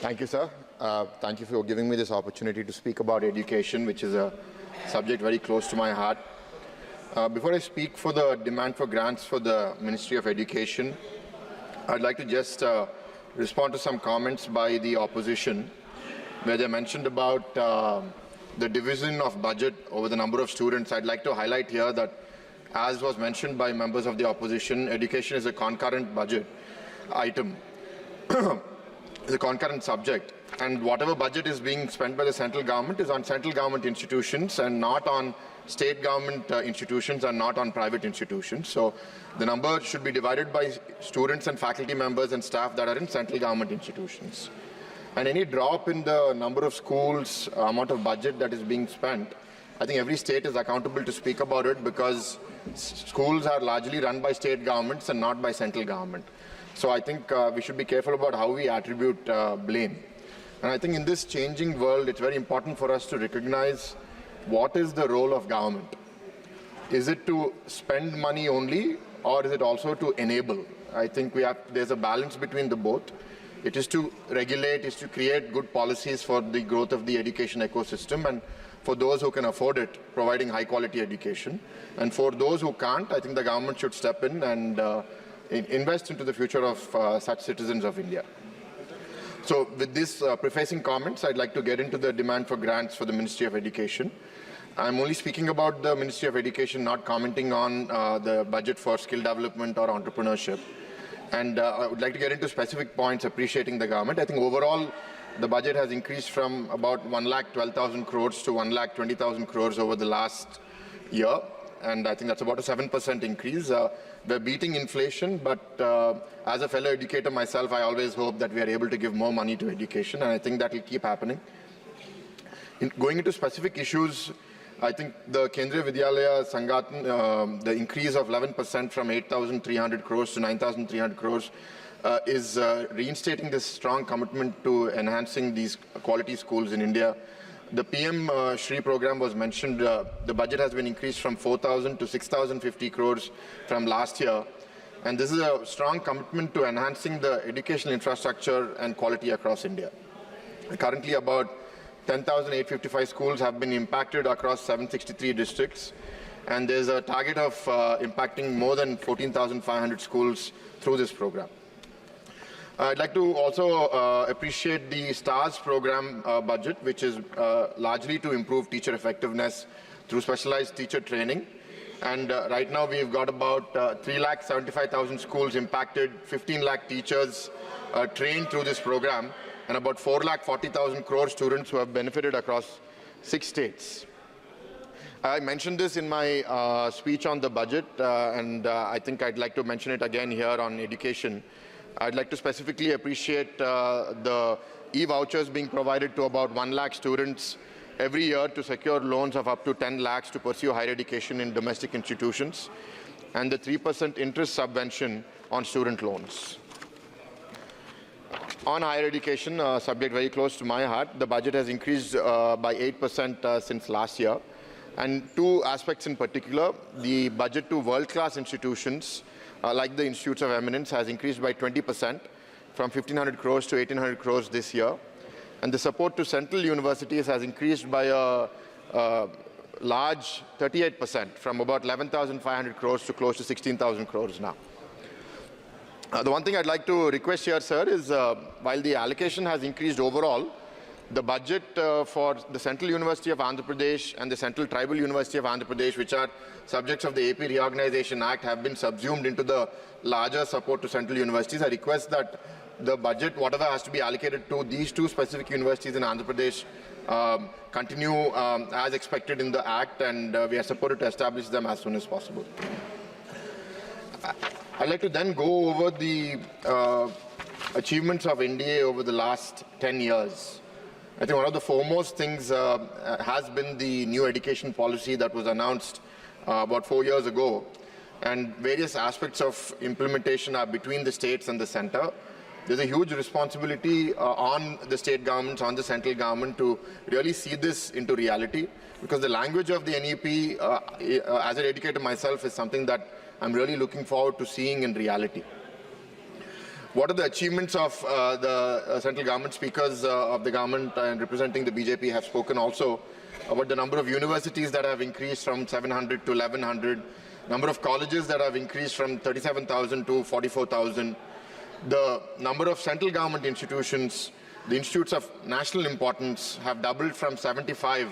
Thank you, sir. Thank you for giving me this opportunity to speak about education, which is a subject very close to my heart. Before I speak for the demand for grants for the Ministry of Education, I'd like to just respond to some comments by the opposition, where they mentioned about the division of budget over the number of students. I'd like to highlight here that, as was mentioned by members of the opposition, education is a concurrent budget item. It's a concurrent subject, and whatever budget is being spent by the central government is on central government institutions and not on state government institutions and not on private institutions. So the number should be divided by students and faculty members and staff that are in central government institutions. And any drop in the number of schools, amount of budget that is being spent, I think every state is accountable to speak about it, because schools are largely run by state governments and not by central government. So I think we should be careful about how we attribute blame. And I think in this changing world, it's very important for us to recognize what is the role of government. Is it to spend money only, or is it also to enable? I think there's a balance between the both. It is to regulate, is to create good policies for the growth of the education ecosystem, and for those who can afford it, providing high quality education. And for those who can't, I think the government should step in and invest into the future of such citizens of India. So with this prefacing comments, I'd like to get into the demand for grants for the Ministry of Education. I'm only speaking about the Ministry of Education, not commenting on the budget for skill development or entrepreneurship. And I would like to get into specific points appreciating the government. I think overall, the budget has increased from about 1,12,000 crores to 1,20,000 crores over the last year. And I think that's about a 7% increase. We're beating inflation, but as a fellow educator myself, I always hope that we are able to give more money to education, and I think that will keep happening. Going into specific issues, I think the Kendriya Vidyalaya Sangathan, the increase of 11% from 8,300 crores to 9,300 crores is reinstating this strong commitment to enhancing these quality schools in India. The PM Shri program was mentioned. The budget has been increased from 4,000 to 6,050 crores from last year. And this is a strong commitment to enhancing the educational infrastructure and quality across India. Currently, about 10,855 schools have been impacted across 763 districts. And there's a target of impacting more than 14,500 schools through this program. I'd like to also appreciate the STARS program budget, which is largely to improve teacher effectiveness through specialized teacher training. And right now we've got about 3,75,000 schools impacted, 15 lakh teachers trained through this program, and about 4,40,000 crore students who have benefited across 6 states. I mentioned this in my speech on the budget, and I think I'd like to mention it again here on education. I'd like to specifically appreciate the e-vouchers being provided to about 1 lakh students every year to secure loans of up to 10 lakhs to pursue higher education in domestic institutions, and the 3% interest subvention on student loans. On higher education, a subject very close to my heart, the budget has increased by 8% since last year. And two aspects in particular: the budget to world-class institutions like the Institutes of Eminence has increased by 20% from 1,500 crores to 1,800 crores this year. And the support to central universities has increased by a large 38% from about 11,500 crores to close to 16,000 crores now. The one thing I'd like to request here, sir, is while the allocation has increased overall, the budget for the Central University of Andhra Pradesh and the Central Tribal University of Andhra Pradesh, which are subjects of the AP Reorganization Act, have been subsumed into the larger support to central universities. I request that the budget, whatever has to be allocated to these two specific universities in Andhra Pradesh, continue as expected in the Act, and we are supported to establish them as soon as possible. I'd like to then go over the achievements of NDA over the last 10 years. I think one of the foremost things has been the new education policy that was announced about 4 years ago, and various aspects of implementation are between the states and the center. There's a huge responsibility on the state governments, on the central government, to really see this into reality, because the language of the NEP, as an educator myself, is something that I'm really looking forward to seeing in reality. what are the achievements of the central government? Speakers of the government and representing the BJP have spoken also about the number of universities that have increased from 700 to 1100, number of colleges that have increased from 37,000 to 44,000, the number of central government institutions, the institutes of national importance have doubled from 75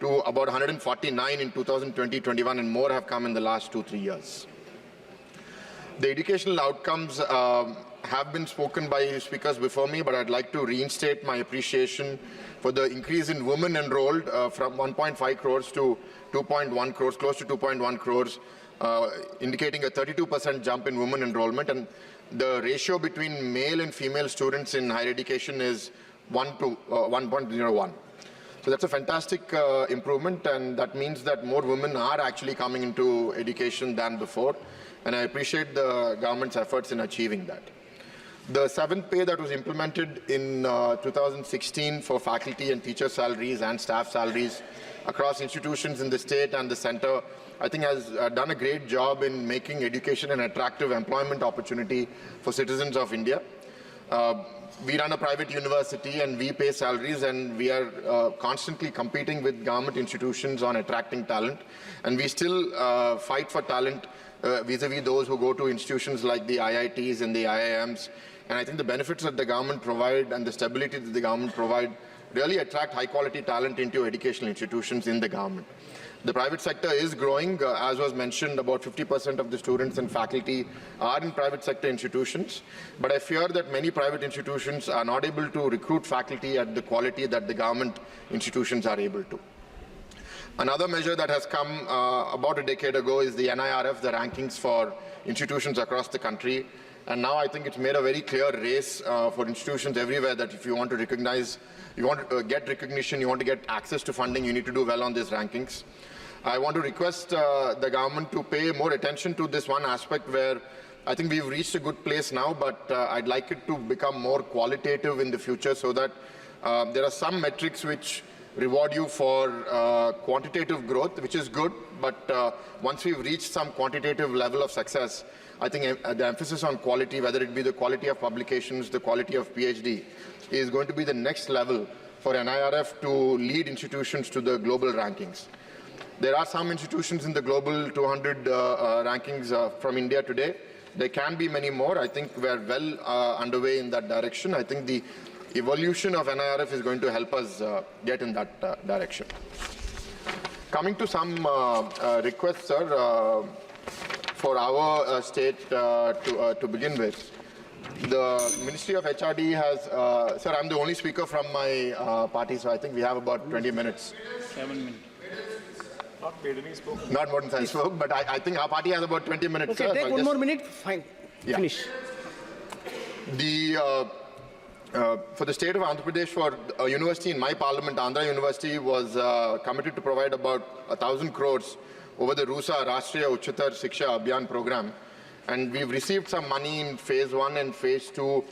to about 149 in 2020-21, and more have come in the last 2-3 years. The educational outcomes have been spoken by speakers before me, but I'd like to reinstate my appreciation for the increase in women enrolled from 1.5 crores to 2.1 crores, close to 2.1 crores, indicating a 32% jump in women enrollment. And the ratio between male and female students in higher education is 1 to 1.01. So that's a fantastic improvement, and that means that more women are actually coming into education than before. And I appreciate the government's efforts in achieving that. The seventh pay that was implemented in 2016 for faculty and teacher salaries and staff salaries across institutions in the state and the center, I think has done a great job in making education an attractive employment opportunity for citizens of India. We run a private university and we pay salaries, and we are constantly competing with government institutions on attracting talent. And we still fight for talent vis-a-vis those who go to institutions like the IITs and the IIMs. And I think the benefits that the government provide and the stability that the government provide really attract high-quality talent into educational institutions in the government. The private sector is growing. As was mentioned, about 50% of the students and faculty are in private sector institutions. But I fear that many private institutions are not able to recruit faculty at the quality that the government institutions are able to. Another measure that has come about a decade ago is the NIRF, the rankings for institutions across the country. And now I think it's made a very clear race for institutions everywhere that if you want to recognize, you want to get recognition, you want to get access to funding, you need to do well on these rankings. I want to request the government to pay more attention to this one aspect where I think we've reached a good place now, but I'd like it to become more qualitative in the future so that there are some metrics which reward you for quantitative growth, which is good, but once we've reached some quantitative level of success, I think the emphasis on quality, whether it be the quality of publications, the quality of PhD, is going to be the next level for NIRF to lead institutions to the global rankings. There are some institutions in the global 200 rankings from India today. There can be many more. I think we're well underway in that direction. I think the evolution of NIRF is going to help us get in that direction. Coming to some requests, sir, for our state to begin with. The Ministry of HRD has, sir, I'm the only speaker from my party, so I think we have about 20 minutes. 7 minutes. Not more than I spoke. Not more than I spoke, but I think our party has about 20 minutes. Okay, sir, take one more minute, fine, yeah. Finish. For the state of Andhra Pradesh, for a university in my parliament, Andhra University was committed to provide about 1,000 crores over the RUSA, Rashtriya Uchchatar Shiksha Abhiyan program. And we've received some money in phase 1 and phase 2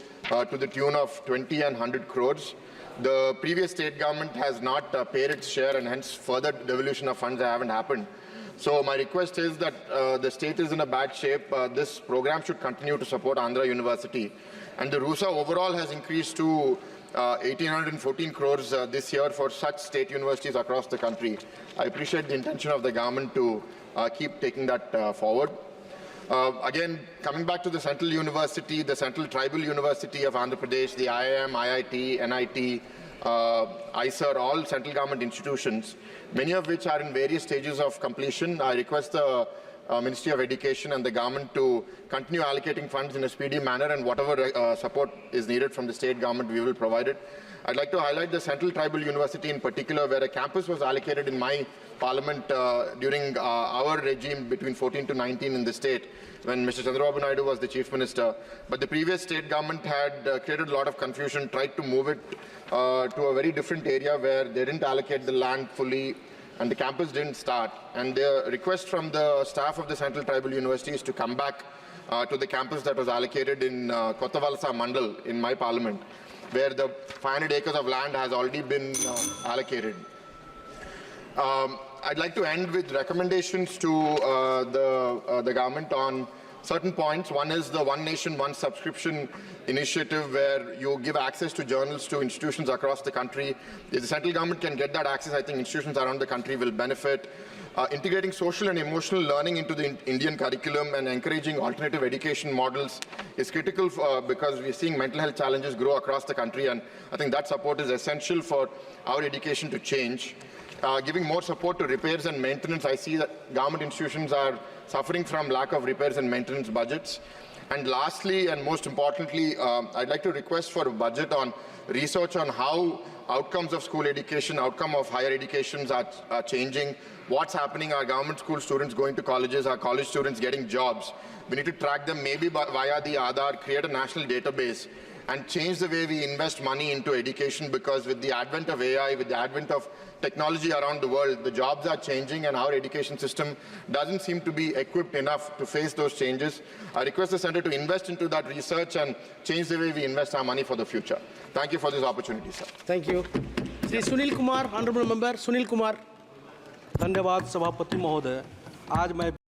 to the tune of 20 and 100 crores. The previous state government has not paid its share, and hence further devolution of funds haven't happened. So my request is that the state is in a bad shape. This program should continue to support Andhra University. And the RUSA overall has increased to 1,814 crores this year for such state universities across the country. I appreciate the intention of the government to keep taking that forward. Again, coming back to the Central University, the Central Tribal University of Andhra Pradesh, the IIM, IIT, NIT, ISER, all central government institutions, many of which are in various stages of completion. I request the Ministry of Education and the government to continue allocating funds in a speedy manner, and whatever support is needed from the state government, we will provide it. I'd like to highlight the Central Tribal University in particular, where a campus was allocated in my parliament during our regime between 14 to 19 in the state, when Mr. Chandrababu Naidu was the chief minister. But the previous state government had created a lot of confusion, tried to move it to a very different area where they didn't allocate the land fully, and the campus didn't start. And the request from the staff of the Central Tribal University is to come back to the campus that was allocated in Kottavalasa Mandal in my parliament, where the 500 acres of land has already been allocated. I'd like to end with recommendations to the government on certain points. One is the One Nation, One Subscription initiative, where you give access to journals to institutions across the country. If the central government can get that access, I think institutions around the country will benefit. Integrating social and emotional learning into the Indian curriculum and encouraging alternative education models is critical because we're seeing mental health challenges grow across the country, and I think that support is essential for our education to change. Giving more support to repairs and maintenance. I see that government institutions are suffering from lack of repairs and maintenance budgets. And lastly, and most importantly, I'd like to request for a budget on research on how outcomes of school education, outcome of higher educations are changing. What's happening? Are government school students going to colleges? Are college students getting jobs? We need to track them maybe via the Aadhaar, create a national database, and change the way we invest money into education, because with the advent of AI, with the advent of technology around the world, the jobs are changing and our education system doesn't seem to be equipped enough to face those changes. I request the Centre to invest into that research and change the way we invest our money for the future. Thank you for this opportunity, sir. Thank you. Sri Sunil Kumar, Honorable Member Sunil Kumar. धन्यवाद सभापति महोदय। आज मैं